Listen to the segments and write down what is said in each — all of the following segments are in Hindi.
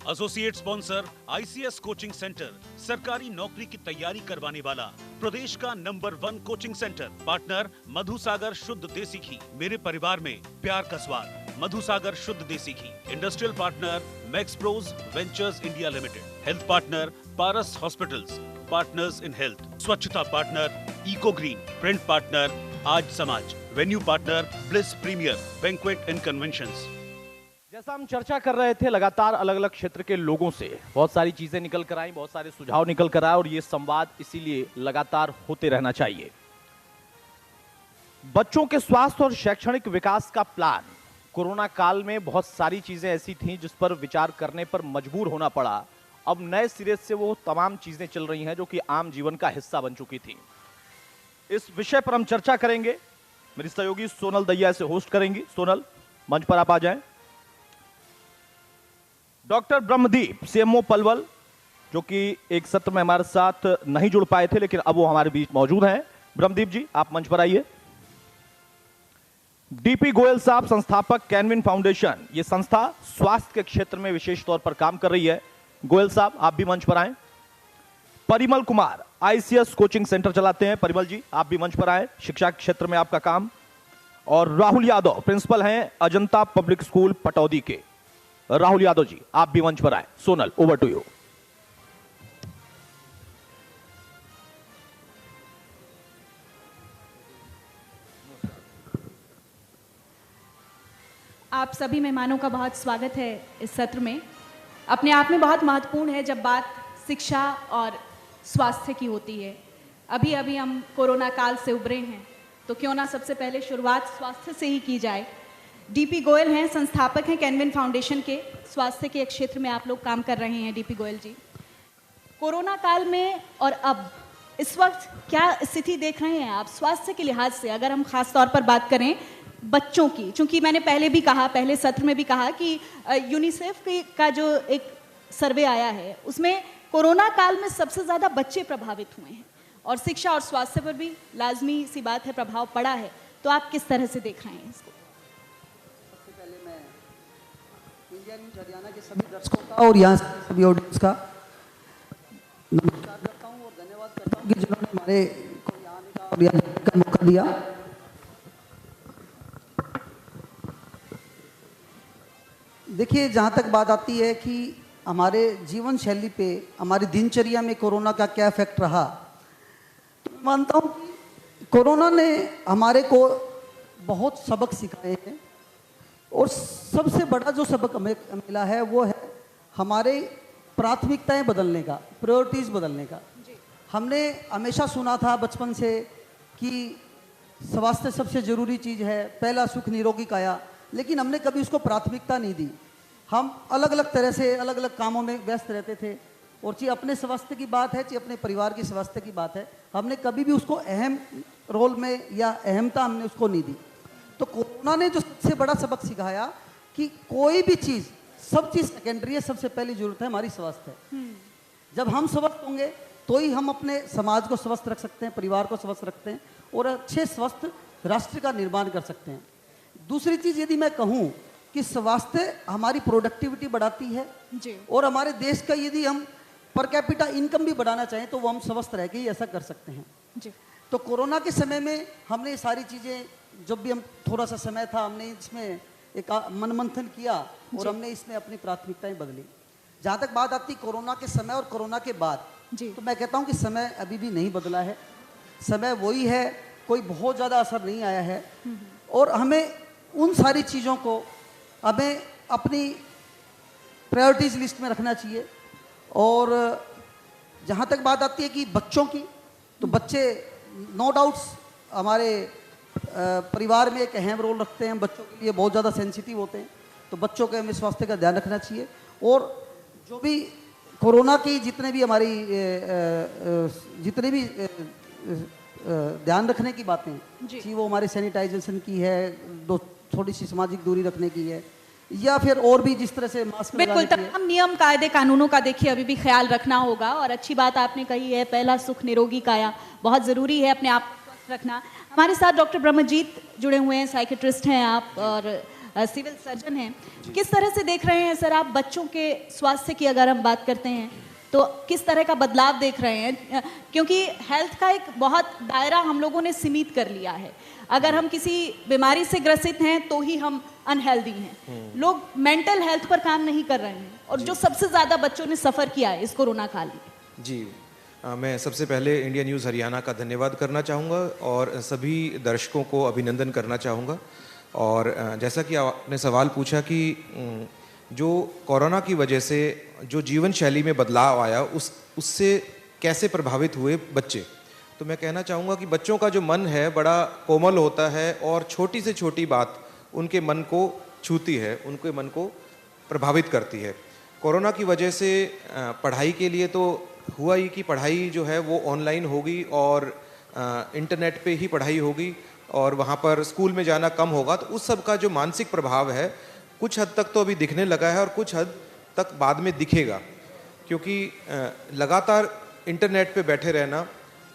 Associate sponsor ICS coaching centre, सरकारी नौकरी की तैयारी करवाने वाला प्रदेश का नंबर 1 कोचिंग सेंटर। पार्टनर मधुसागर शुद्ध देसी घी, मेरे परिवार में प्यार का स्वाद। मधुसागर शुद्ध देसी घी। Industrial partner Max Pros Ventures India Limited. Health partner Paras hospitals, partners in health. स्वच्छता partner Eco Green. Print partner Aaj Samaj. Venue partner Bliss Premier Banquet and Conventions. जैसा हम चर्चा कर रहे थे, लगातार अलग अलग क्षेत्र के लोगों से बहुत सारी चीजें निकल कर आई, बहुत सारे सुझाव निकल कर आए और ये संवाद इसीलिए लगातार होते रहना चाहिए। बच्चों के स्वास्थ्य और शैक्षणिक विकास का प्लान। कोरोना काल में बहुत सारी चीजें ऐसी थीं जिस पर विचार करने पर मजबूर होना पड़ा। अब नए सिरे से वो तमाम चीजें चल रही हैं जो कि आम जीवन का हिस्सा बन चुकी थी। इस विषय पर हम चर्चा करेंगे। मेरी सहयोगी सोनल दहिया से होस्ट करेंगी। सोनल, मंच पर आप आ जाएं। डॉक्टर ब्रह्मदीप सीएमओ पलवल, जो कि एक सत्र में हमारे साथ नहीं जुड़ पाए थे, लेकिन अब वो हमारे बीच मौजूद हैं। ब्रह्मदीप जी, आप मंच पर आइए। डीपी गोयल साहब, संस्थापक कैनविन फाउंडेशन। ये संस्था स्वास्थ्य के क्षेत्र में विशेष तौर पर काम कर रही है। गोयल साहब, आप भी मंच पर आए। Parimal Kumar, ICS coaching centre चलाते हैं। परिमल जी, आप भी मंच पर आए। शिक्षा के क्षेत्र में आपका काम। और राहुल यादव, प्रिंसिपल हैं अजंता पब्लिक स्कूल पटौदी के। राहुल यादव जी, आप भी मंच पर आए। Sonal, over to you. आप सभी मेहमानों का बहुत स्वागत है इस सत्र में। अपने आप में बहुत महत्वपूर्ण है जब बात शिक्षा और स्वास्थ्य की होती है। अभी अभी हम कोरोना काल से उभरे हैं, तो क्यों ना सबसे पहले शुरुआत स्वास्थ्य से ही की जाए। डीपी गोयल हैं, संस्थापक हैं कैनविन फाउंडेशन के। स्वास्थ्य के क्षेत्र में आप लोग काम कर रहे हैं डीपी गोयल जी। कोरोना काल में और अब इस वक्त क्या स्थिति देख रहे हैं आप स्वास्थ्य के लिहाज से? अगर हम खास तौर पर बात करें बच्चों की, चूंकि मैंने पहले भी कहा, पहले सत्र में भी कहा कि यूनिसेफ का जो एक सर्वे आया है उसमें कोरोना काल में सबसे ज़्यादा बच्चे प्रभावित हुए हैं और शिक्षा और स्वास्थ्य पर भी लाजमी सी बात है प्रभाव पड़ा है। तो आप किस तरह से देख रहे हैं इसको? इंडिया न्यूज़ हरियाणा के सभी दर्शकों का और यहाँ से सभी ऑडियंस का नमस्कार करता हूँ और धन्यवाद करता हूँ कि जिन्होंने हमारे को यहाँ आने का और यहाँ जाने का मौका दिया। देखिए, जहाँ तक बात आती है कि हमारे जीवन शैली पे, हमारी दिनचर्या में कोरोना का क्या इफेक्ट रहा, तो मैं मानता हूँ कि कोरोना ने हमारे को बहुत सबक सिखाए हैं और सबसे बड़ा जो सबक हमें मिला है वो है हमारे प्राथमिकताएं बदलने का, प्रायोरिटीज़ बदलने का। हमने हमेशा सुना था बचपन से कि स्वास्थ्य सबसे ज़रूरी चीज़ है, पहला सुख निरोगी काया, लेकिन हमने कभी उसको प्राथमिकता नहीं दी। हम अलग अलग तरह से अलग अलग कामों में व्यस्त रहते थे और चाहे अपने स्वास्थ्य की बात है चाहे अपने परिवार की स्वास्थ्य की बात है, हमने कभी भी उसको अहम रोल में या अहमता हमने उसको नहीं दी। तो कोरोना ने जो सबसे बड़ा सबक सिखाया कि कोई भी चीज़, सब चीज़ सेकेंडरी है, सबसे पहली जरूरत है हमारी स्वास्थ्य है। जब हम स्वस्थ होंगे तो ही हम अपने समाज को स्वस्थ रख सकते हैं, परिवार को स्वस्थ रखते हैं और अच्छे स्वस्थ राष्ट्र का निर्माण कर सकते हैं। दूसरी चीज़ यदि मैं कहूँ कि स्वास्थ्य हमारी प्रोडक्टिविटी बढ़ाती है जी। और हमारे देश का यदि हम पर कैपिटा इनकम भी बढ़ाना चाहें तो वो हम स्वस्थ रह के ही ऐसा कर सकते हैं जी। तो कोरोना के समय में हमने ये सारी चीज़ें, जब भी हम थोड़ा सा समय था, हमने इसमें एक मन मंथन किया और हमने इसमें अपनी प्राथमिकताएं बदली। जहाँ तक बात आती कोरोना के समय और कोरोना के बाद, तो मैं कहता हूँ कि समय अभी भी नहीं बदला है, समय वही है, कोई बहुत ज़्यादा असर नहीं आया है और हमें उन सारी चीज़ों को हमें अपनी प्रायोरिटीज़ लिस्ट में रखना चाहिए। और जहाँ तक बात आती है कि बच्चों की, तो बच्चे नो डाउट्स हमारे परिवार में एक अहम रोल रखते हैं, बच्चों के लिए बहुत ज़्यादा सेंसिटिव होते हैं, तो बच्चों के हमें स्वास्थ्य का ध्यान रखना चाहिए। और जो भी कोरोना की जितने भी हमारी जितने भी ध्यान रखने की बातें जी, वो हमारे सैनिटाइजेशन की है, थोड़ी सी सामाजिक दूरी रखने की है, या फिर और भी जिस तरह से मास्क बिल्कुल तमाम नियम कायदे कानूनों का देखिए अभी भी ख्याल रखना होगा। और अच्छी बात आपने कही है, पहला सुख निरोगी काया, बहुत ज़रूरी है अपने आप को स्वस्थ रखना। हमारे साथ डॉक्टर ब्रह्मजीत जुड़े हुए हैं, साइकेट्रिस्ट हैं आप, और सिविल सर्जन हैं, किस तरह से देख रहे हैं सर आप बच्चों के स्वास्थ्य की अगर हम बात करते हैं तो किस तरह का बदलाव देख रहे हैं? क्योंकि हेल्थ का एक बहुत दायरा हम लोगों ने सीमित कर लिया है। अगर हम किसी बीमारी से ग्रसित हैं तो ही हम अनहेल्दी हैं। लोग मेंटल हेल्थ पर काम नहीं कर रहे हैं और जो सबसे ज़्यादा बच्चों ने सफ़र किया है इस कोरोना काल में। जी मैं सबसे पहले इंडिया न्यूज़ हरियाणा का धन्यवाद करना चाहूँगा और सभी दर्शकों को अभिनंदन करना चाहूँगा। और जैसा कि आपने सवाल पूछा कि जो कोरोना की वजह से जो जीवन शैली में बदलाव आया उससे कैसे प्रभावित हुए बच्चे, तो मैं कहना चाहूँगा कि बच्चों का जो मन है बड़ा कोमल होता है और छोटी से छोटी बात उनके मन को छूती है, उनके मन को प्रभावित करती है। कोरोना की वजह से पढ़ाई के लिए तो हुआ ही कि पढ़ाई जो है वो ऑनलाइन होगी और इंटरनेट पे ही पढ़ाई होगी और वहाँ पर स्कूल में जाना कम होगा, तो उस सब का जो मानसिक प्रभाव है कुछ हद तक तो अभी दिखने लगा है और कुछ हद तक बाद में दिखेगा, क्योंकि लगातार इंटरनेट पे बैठे रहना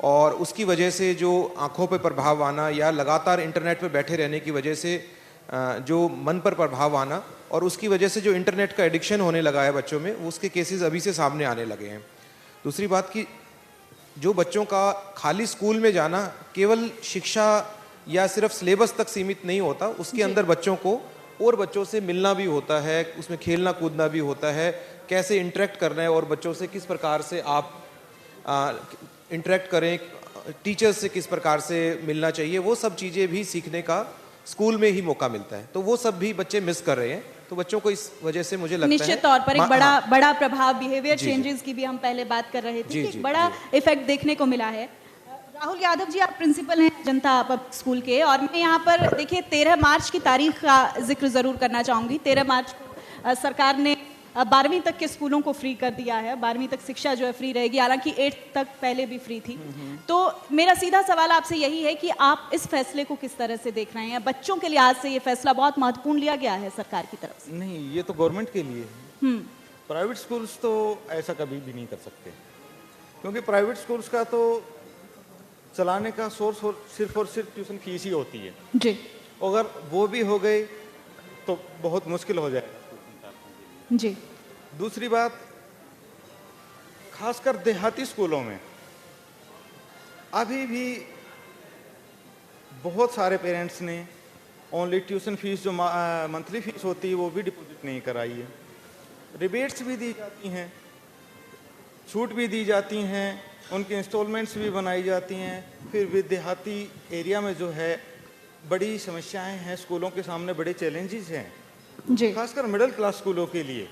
और उसकी वजह से जो आँखों पे प्रभाव आना या लगातार इंटरनेट पे बैठे रहने की वजह से जो मन पर प्रभाव आना और उसकी वजह से जो इंटरनेट का एडिक्शन होने लगा है बच्चों में, उसके केसेस अभी से सामने आने लगे हैं। दूसरी बात कि जो बच्चों का खाली स्कूल में जाना केवल शिक्षा या सिर्फ सिलेबस तक सीमित नहीं होता, उसके अंदर बच्चों को और बच्चों से मिलना भी होता है, उसमें खेलना कूदना भी होता है, कैसे इंटरेक्ट करना है और बच्चों से किस प्रकार से आप इंटरेक्ट करें, टीचर्स से किस प्रकार से मिलना चाहिए, वो सब चीज़ें भी सीखने का स्कूल में ही मौका मिलता है। तो वो सब भी बच्चे मिस कर रहे हैं, तो बच्चों को इस वजह से मुझे लगता है निश्चित तौर पर एक बड़ा प्रभाव बिहेवियर चेंजेस की भी हम पहले बात कर रहे थे, एक बड़ा इफेक्ट देखने को मिला है। राहुल यादव जी, आप प्रिंसिपल हैं जनता पब्लिक स्कूल के, और मैं यहाँ पर देखिए 13 मार्च की तारीख का जिक्र जरूर करना चाहूँगी। 13 मार्च को सरकार ने 12वीं तक के स्कूलों को फ्री कर दिया है। 12वीं तक शिक्षा जो है फ्री रहेगी, हालांकि 8th तक पहले भी फ्री थी। तो मेरा सीधा सवाल आपसे यही है कि आप इस फैसले को किस तरह से देख रहे हैं? बच्चों के लिहाज से ये फैसला बहुत महत्वपूर्ण लिया गया है सरकार की तरफ से। नहीं, ये तो गवर्नमेंट के लिए है। प्राइवेट स्कूल्स तो ऐसा कभी भी नहीं कर सकते, क्योंकि प्राइवेट स्कूल्स का तो चलाने का सोर्स सिर्फ और सिर्फ ट्यूशन फीस ही होती है जी। अगर वो भी हो गई तो बहुत मुश्किल हो जाएगा जी। दूसरी बात, खासकर देहाती स्कूलों में अभी भी बहुत सारे पेरेंट्स ने ओनली ट्यूशन फीस जो मंथली फीस होती है वो भी डिपॉजिट नहीं कराई है। रिबेट्स भी दी जाती हैं, छूट भी दी जाती हैं, उनकी इंस्टॉलमेंट्स भी बनाई जाती हैं, फिर भी देहाती एरिया में जो है बड़ी समस्याएं हैं, स्कूलों के सामने बड़े चैलेंजेस हैं जी। खासकर मिडिल क्लास स्कूलों के लिए,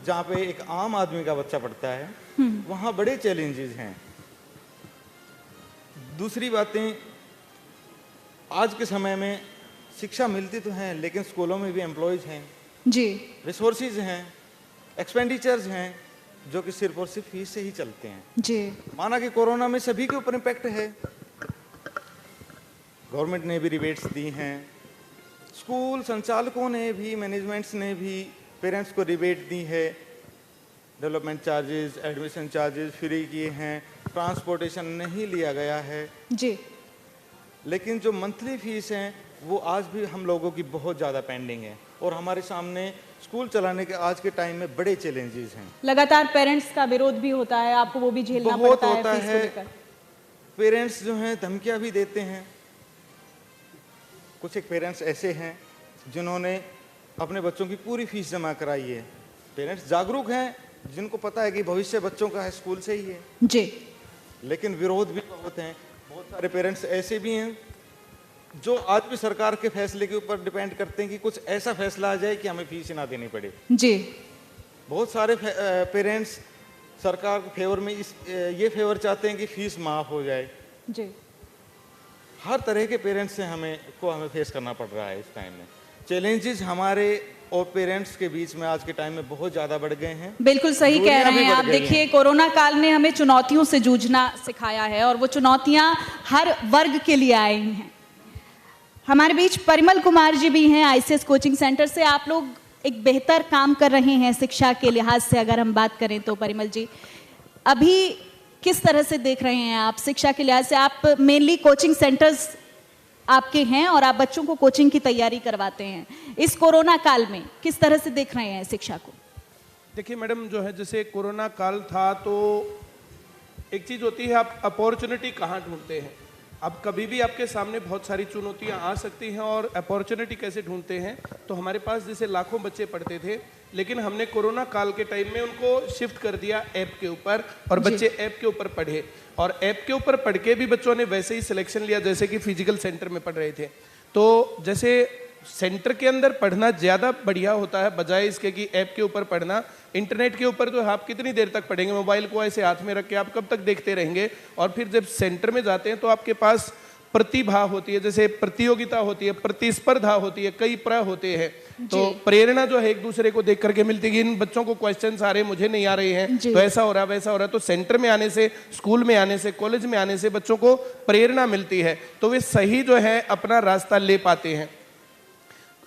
जहाँ पे एक आम आदमी का बच्चा पढ़ता है, वहाँ बड़े चैलेंजेस हैं। दूसरी बातें, आज के समय में शिक्षा मिलती तो है, लेकिन स्कूलों में भी एम्प्लॉयज़ हैं जी, रिसोर्सेज हैं, एक्सपेंडिचर्स हैं, जो कि सिर्फ और सिर्फ फीस से ही चलते हैं जी। माना कि कोरोना में सभी के ऊपर इम्पैक्ट है, गवर्नमेंट ने भी रिबेट्स दी हैं, स्कूल संचालकों ने भी, मैनेजमेंट्स ने भी पेरेंट्स को रिबेट दी है, development charges, admission charges free किए हैं, ट्रांसपोर्टेशन नहीं लिया गया है जी। लेकिन जो मंथली फीस हैं वो आज भी हम लोगों की बहुत ज़्यादा पेंडिंग है और हमारे सामने स्कूल चलाने के आज के टाइम में बड़े चैलेंजेस हैं। लगातार पेरेंट्स का विरोध भी होता है, आपको वो भी झेलना बहुत पड़ता होता है फीस को है। लेकर। पेरेंट्स जो हैं धमकियां भी देते हैं। कुछ एक पेरेंट्स ऐसे हैं जिन्होंने अपने बच्चों की पूरी फीस जमा कराई है। पेरेंट्स जागरूक हैं, जिनको पता है कि भविष्य बच्चों का है स्कूल से ही है जी, लेकिन विरोध भी बहुत हैं। बहुत सारे पेरेंट्स ऐसे भी हैं जो आज भी सरकार के फैसले के ऊपर डिपेंड करते हैं कि कुछ ऐसा फैसला आ जाए कि हमें फीस ना देनी पड़े जी। बहुत सारे पेरेंट्स सरकार के फेवर में ये फेवर चाहते हैं कि फीस माफ़ हो जाए जी। हर तरह के पेरेंट्स से हमें फेस करना पड़ रहा है इस टाइम में। चैलेंजेस हमारे और पेरेंट्स के बीच में आज के टाइम में बहुत ज़्यादा बढ़ गए हैं। बिल्कुल सही कह रहे हैं आप। देखिए, कोरोना काल ने हमें चुनौतियों से जूझना सिखाया है और वो चुनौतियां हर वर्ग के लिए आई हैं। हमारे बीच परिमल कुमार जी भी हैं आईसीएस कोचिंग सेंटर से। आप लोग एक बेहतर काम कर रहे हैं शिक्षा के लिहाज से अगर हम बात करें तो। परिमल जी, अभी किस तरह से देख रहे हैं आप शिक्षा के लिहाज से? आप मेनली कोचिंग सेंटर्स आपके हैं और आप बच्चों को कोचिंग की तैयारी करवाते हैं, इस कोरोना काल में किस तरह से देख रहे हैं शिक्षा को? देखिए मैडम, जो है जैसे कोरोना काल था तो एक चीज़ होती है आप अपॉर्चुनिटी कहाँ ढूंढते हैं। अब कभी भी आपके सामने बहुत सारी चुनौतियां आ सकती हैं और अपॉर्चुनिटी कैसे ढूंढते हैं, तो हमारे पास जैसे लाखों बच्चे पढ़ते थे, लेकिन हमने कोरोना काल के टाइम में उनको शिफ्ट कर दिया ऐप के ऊपर और बच्चे ऐप के ऊपर पढ़े और ऐप के ऊपर पढ़ के भी बच्चों ने वैसे ही सिलेक्शन लिया जैसे कि फिजिकल सेंटर में पढ़ रहे थे। तो जैसे सेंटर के अंदर पढ़ना ज़्यादा बढ़िया होता है बजाय इसके कि ऐप के ऊपर पढ़ना। इंटरनेट के ऊपर तो आप कितनी देर तक पढ़ेंगे, मोबाइल को ऐसे हाथ में रख के आप कब तक देखते रहेंगे। और फिर जब सेंटर में जाते हैं तो आपके पास प्रतिभा होती है, जैसे प्रतियोगिता होती है, प्रतिस्पर्धा होती है, कई प्र होते हैं, तो प्रेरणा जो है एक दूसरे को देख करके मिलती है कि इन बच्चों को क्वेश्चन आ रहे हैं, मुझे नहीं आ रहे हैं, तो ऐसा हो रहा है वैसा हो रहा है। तो सेंटर में आने से, स्कूल में आने से, कॉलेज में आने से बच्चों को प्रेरणा मिलती है, तो वे सही जो है अपना रास्ता ले पाते हैं।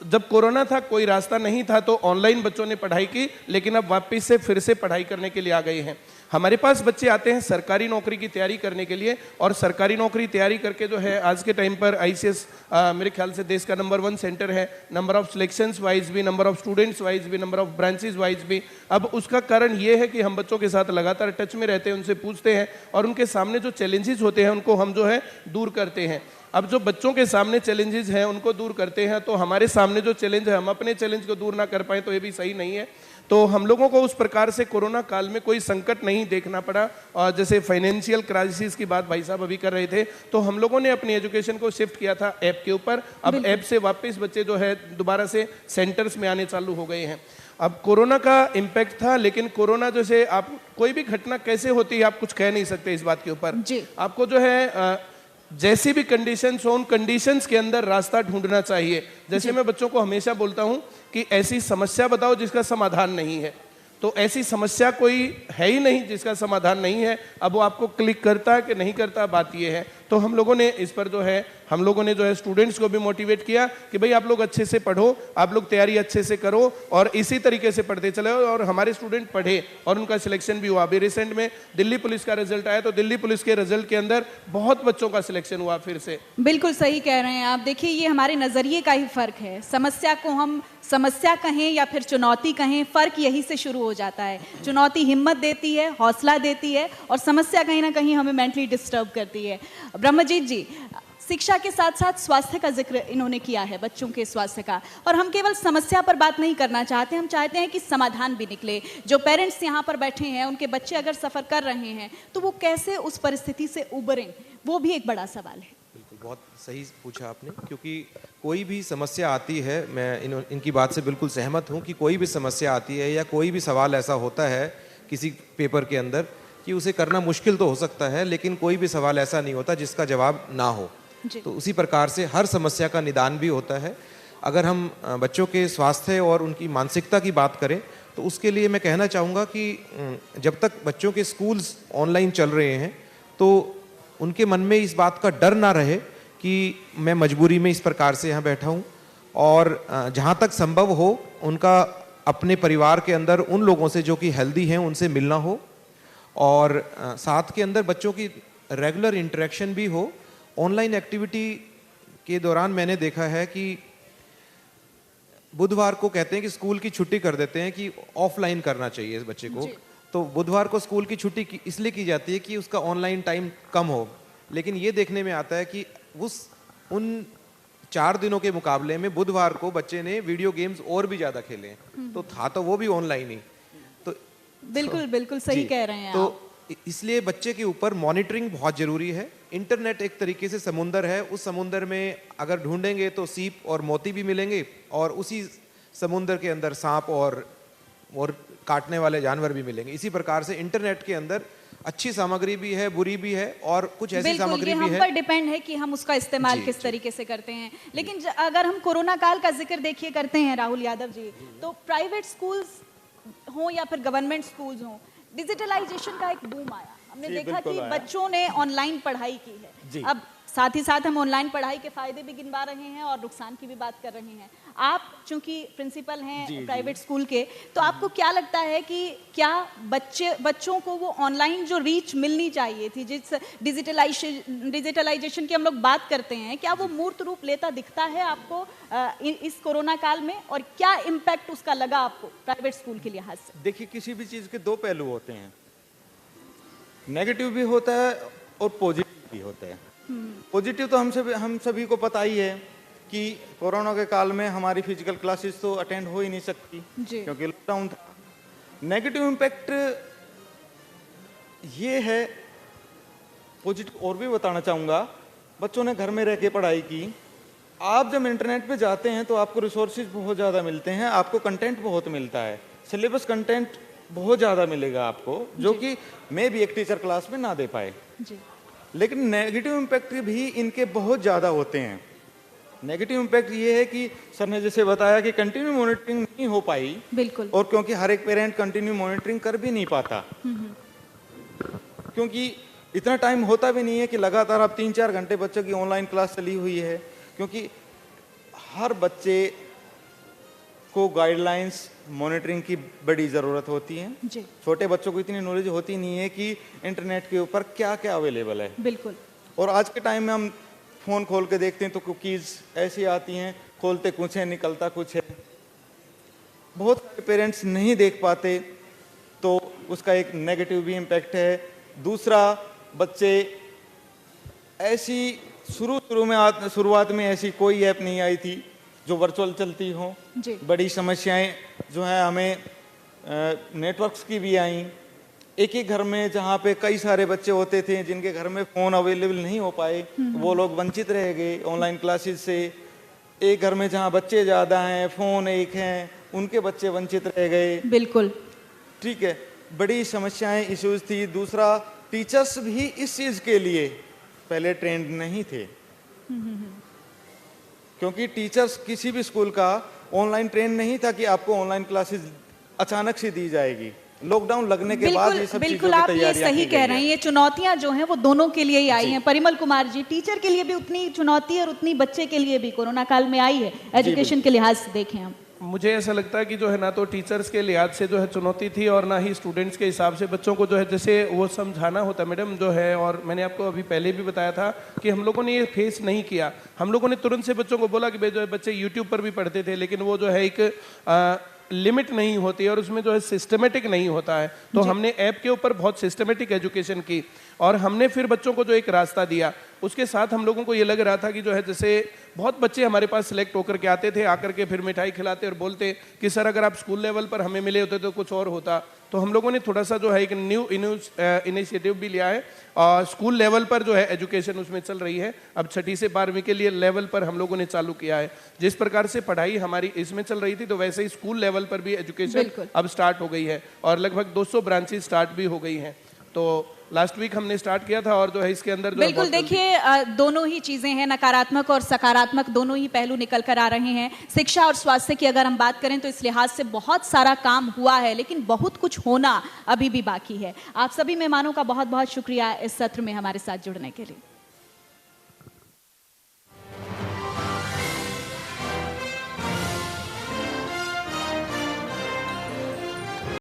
जब कोरोना था कोई रास्ता नहीं था तो ऑनलाइन बच्चों ने पढ़ाई की, लेकिन अब वापस से फिर से पढ़ाई करने के लिए आ गए हैं। हमारे पास बच्चे आते हैं सरकारी नौकरी की तैयारी करने के लिए और सरकारी नौकरी तैयारी करके जो है आज के टाइम पर आईसीएस मेरे ख्याल से देश का नंबर 1 सेंटर है, नंबर ऑफ सिलेक्शंस वाइज भी, नंबर ऑफ स्टूडेंट्स वाइज भी, नंबर ऑफ ब्रांचेस वाइज भी। अब उसका कारण ये है कि हम बच्चों के साथ लगातार टच में रहते हैं, उनसे पूछते हैं और उनके सामने जो चैलेंजेस होते हैं उनको हम जो है दूर करते हैं। अब जो बच्चों के सामने चैलेंजेस हैं उनको दूर करते हैं, तो हमारे सामने जो चैलेंज है हम अपने चैलेंज को दूर ना कर पाए तो ये भी सही नहीं है। तो हम लोगों को उस प्रकार से कोरोना काल में कोई संकट नहीं देखना पड़ा। और जैसे फाइनेंशियल क्राइसिस की बात भाई साहब अभी कर रहे थे, तो हम लोगों ने अपनी एजुकेशन को शिफ्ट किया था ऐप के ऊपर। अब ऐप से वापस बच्चे जो है दोबारा से सेंटर्स में आने चालू हो गए हैं। अब कोरोना का इम्पैक्ट था, लेकिन कोरोना जैसे आप कोई भी घटना कैसे होती है आप कुछ कह नहीं सकते इस बात के ऊपर। आपको जो है जैसी भी कंडीशंस हो उन कंडीशंस के अंदर रास्ता ढूंढना चाहिए। जैसे मैं बच्चों को हमेशा बोलता हूं कि ऐसी समस्या बताओ जिसका समाधान नहीं है, तो ऐसी समस्या कोई है ही नहीं जिसका समाधान नहीं है। अब वो आपको क्लिक करता है कि नहीं करता, बात ये है। तो हम लोगों ने इस पर जो है स्टूडेंट्स को भी मोटिवेट किया कि भाई आप लोग अच्छे से पढ़ो, आप लोग तैयारी अच्छे से करो और इसी तरीके से पढ़ते चले। और हमारे स्टूडेंट पढ़े और उनका सिलेक्शन भी हुआ। अभी रिसेंट में दिल्ली पुलिस का रिजल्ट आया तो दिल्ली पुलिस के रिजल्ट के अंदर बहुत बच्चों का सिलेक्शन हुआ फिर से। बिल्कुल सही कह रहे हैं आप। देखिए ये हमारे नजरिए का ही फर्क है। समस्या को हम समस्या कहें या फिर चुनौती कहें, फर्क यही से शुरू हो जाता है। चुनौती हिम्मत देती है, हौसला देती है और समस्या कहीं ना कहीं हमें मेंटली डिस्टर्ब करती है। ब्रह्मजीत जी, शिक्षा के साथ साथ स्वास्थ्य का जिक्र इन्होंने किया है, बच्चों के स्वास्थ्य का, और हम केवल समस्या पर बात नहीं करना चाहते, हम चाहते हैं कि समाधान भी निकले। जो पेरेंट्स यहाँ पर बैठे हैं उनके बच्चे अगर सफर कर रहे हैं तो वो कैसे उस परिस्थिति से उबरें, वो भी एक बड़ा सवाल है। बिल्कुल, बहुत सही पूछा आपने, क्योंकि कोई भी समस्या आती है, मैं इनकी बात से बिल्कुल सहमत हूँ कि कोई भी समस्या आती है या कोई भी सवाल ऐसा होता है किसी पेपर के अंदर कि उसे करना मुश्किल तो हो सकता है, लेकिन कोई भी सवाल ऐसा नहीं होता जिसका जवाब ना हो। तो उसी प्रकार से हर समस्या का निदान भी होता है। अगर हम बच्चों के स्वास्थ्य और उनकी मानसिकता की बात करें तो उसके लिए मैं कहना चाहूँगा कि जब तक बच्चों के स्कूल्स ऑनलाइन चल रहे हैं तो उनके मन में इस बात का डर ना रहे कि मैं मजबूरी में इस प्रकार से यहाँ बैठा हूँ, और जहाँ तक संभव हो उनका अपने परिवार के अंदर उन लोगों से जो कि हेल्दी हैं उनसे मिलना हो, और साथ के अंदर बच्चों की रेगुलर इंटरेक्शन भी हो। ऑनलाइन एक्टिविटी के दौरान मैंने देखा है कि बुधवार को कहते हैं कि स्कूल की छुट्टी कर देते हैं कि ऑफलाइन करना चाहिए इस बच्चे को, तो बुधवार को स्कूल की छुट्टी इसलिए की जाती है कि उसका ऑनलाइन टाइम कम हो। लेकिन ये देखने में आता है कि उन 4 दिनों के मुकाबले में बुधवार को बच्चे ने वीडियो गेम्स और भी ज्यादा खेले, तो था तो वो भी ऑनलाइन ही। तो बिल्कुल सही कह रहे हैं। तो इसलिए बच्चे के ऊपर मॉनिटरिंग बहुत जरूरी है। इंटरनेट एक तरीके से समुंदर है, उस समुंदर में अगर ढूंढेंगे तो सीप और मोती भी मिलेंगे, और उसी समुंदर के अंदर सांप और काटने वाले जानवर भी मिलेंगे। इसी प्रकार से इंटरनेट के अंदर अच्छी सामग्री भी है, बुरी भी है, और कुछ ऐसी सामग्री भी है। हम पर डिपेंड है कि हम उसका इस्तेमाल किस तरीके से करते हैं। लेकिन अगर हम कोरोना काल का जिक्र देखिए करते हैं राहुल यादव जी, तो प्राइवेट स्कूल्स हो या फिर गवर्नमेंट स्कूल्स हो, डिजिटलाइजेशन का एक बूम आया। हमने देखा कि बच्चों ने ऑनलाइन पढ़ाई की है। अब साथ ही साथ हम ऑनलाइन पढ़ाई के फायदे भी गिनवा रहे हैं और नुकसान की भी बात कर रहे हैं। आप चूंकि प्रिंसिपल हैं प्राइवेट स्कूल के, तो आपको क्या लगता है कि क्या बच्चों को वो ऑनलाइन जो रीच मिलनी चाहिए थी, जिस डिजिटलाइजेशन की हम लोग बात करते हैं, क्या वो मूर्त रूप लेता दिखता है आपको इस कोरोना काल में, और क्या इम्पैक्ट उसका लगा आपको प्राइवेट स्कूल के लिहाज से? देखिए, किसी भी चीज़ के दो पहलू होते हैं, नेगेटिव भी होता है और पॉजिटिव भी होता है। पॉजिटिव तो हम सभी को पता ही है कि कोरोना के काल में हमारी फिजिकल क्लासेस तो अटेंड हो ही नहीं सकती क्योंकि लॉकडाउन था। नेगेटिव इम्पैक्ट ये है, पॉजिटिव और भी बताना चाहूँगा, बच्चों ने घर में रह के पढ़ाई की। आप जब इंटरनेट पे जाते हैं तो आपको रिसोर्सेज बहुत ज़्यादा मिलते हैं, आपको कंटेंट बहुत मिलता है, सिलेबस कंटेंट बहुत ज़्यादा मिलेगा आपको, जो कि मैं भी एक टीचर क्लास में ना दे पाए। लेकिन नेगेटिव इम्पैक्ट भी इनके बहुत ज़्यादा होते हैं। नेगेटिव इम्पैक्ट ये है कि सर ने जैसे बताया कि कंटिन्यू मॉनिटरिंग नहीं हो पाई, बिल्कुल, और क्योंकि हर एक पेरेंट कंटिन्यू मॉनिटरिंग कर भी नहीं पाता, क्योंकि इतना टाइम होता भी नहीं है कि लगातार आप 3-4 घंटे बच्चों की ऑनलाइन क्लास चली हुई है, क्योंकि हर बच्चे को गाइडलाइंस मॉनिटरिंग की बड़ी ज़रूरत होती है। छोटे बच्चों को इतनी नॉलेज होती नहीं है कि इंटरनेट के ऊपर क्या क्या अवेलेबल है। बिल्कुल। और आज के टाइम में हम फ़ोन खोल के देखते हैं तो कुकीज़ ऐसी आती हैं, खोलते कुछ है निकलता कुछ है। बहुत सारे पेरेंट्स नहीं देख पाते, तो उसका एक नेगेटिव भी इम्पैक्ट है। दूसरा, बच्चे ऐसी शुरुआत में ऐसी कोई ऐप नहीं आई थी जो वर्चुअल चलती हो। बड़ी समस्याएं जो है हमें नेटवर्क्स की भी आई। एक ही घर में जहाँ पे कई सारे बच्चे होते थे जिनके घर में फ़ोन अवेलेबल नहीं हो पाए, वो लोग वंचित रह गए ऑनलाइन क्लासेस से। एक घर में जहाँ बच्चे ज़्यादा हैं, फ़ोन एक हैं, उनके बच्चे वंचित रह गए। बिल्कुल, ठीक है, बड़ी समस्याएं इश्यूज थी। दूसरा, टीचर्स भी इस चीज़ के लिए पहले ट्रेंड नहीं थे, क्योंकि टीचर्स किसी भी स्कूल का ऑनलाइन ट्रेंड नहीं था कि आपको ऑनलाइन क्लासेस अचानक से दी जाएगी। लॉकडाउन लगने के बाद ये सब बिल्कुल आप ये सही कह रहे हैं। ये चुनौतियां जो हैं वो दोनों के लिए ही आई हैं। परिमल कुमार जी, टीचर के लिए भी उतनी चुनौती और उतनी बच्चे के लिए भी कोरोना काल में आई है, एजुकेशन के लिहाज से देखें हम। मुझे ऐसा लगता है कि जो है ना तो टीचर्स के लिहाज से जो है चुनौती थी, और ना ही स्टूडेंट्स के हिसाब से बच्चों को जो है जैसे वो समझाना होता है मैडम जो है। और मैंने आपको अभी पहले भी बताया था कि हम लोगों ने ये फेस नहीं किया। हम लोगों ने तुरंत से बच्चों को बोला कि जो है बच्चे यूट्यूब पर भी पढ़ते थे, लेकिन वो जो है एक लिमिट नहीं होती है और उसमें जो है सिस्टमेटिक नहीं होता है। तो हमने ऐप के ऊपर बहुत सिस्टमेटिक एजुकेशन की, और हमने फिर बच्चों को जो एक रास्ता दिया। उसके साथ हम लोगों को ये लग रहा था कि जो है जैसे बहुत बच्चे हमारे पास सिलेक्ट होकर के आते थे, आकर के फिर मिठाई खिलाते और बोलते कि सर अगर आप स्कूल लेवल पर हमें मिले होते तो कुछ और होता। तो हम लोगों ने थोड़ा सा जो है एक न्यू इनिशिएटिव भी लिया है, और स्कूल लेवल पर जो है एजुकेशन उसमें चल रही है। अब 6ठी से 12वीं के लिए लेवल पर हम लोगों ने चालू किया है। जिस प्रकार से पढ़ाई हमारी इसमें चल रही थी, तो वैसे ही स्कूल लेवल पर भी एजुकेशन अब स्टार्ट हो गई है, और लगभग 200 ब्रांचेस स्टार्ट भी हो गई हैं। तो लास्ट वीक हमने स्टार्ट किया था, और जो है इसके अंदर बिल्कुल देखिए दोनों ही चीजें हैं, नकारात्मक और सकारात्मक दोनों ही पहलू निकल कर आ रहे हैं। शिक्षा और स्वास्थ्य की अगर हम बात करें तो इस लिहाज से बहुत सारा काम हुआ है, लेकिन बहुत कुछ होना अभी भी बाकी है। आप सभी मेहमानों का बहुत बहुत शुक्रिया इस सत्र में हमारे साथ जुड़ने के लिए।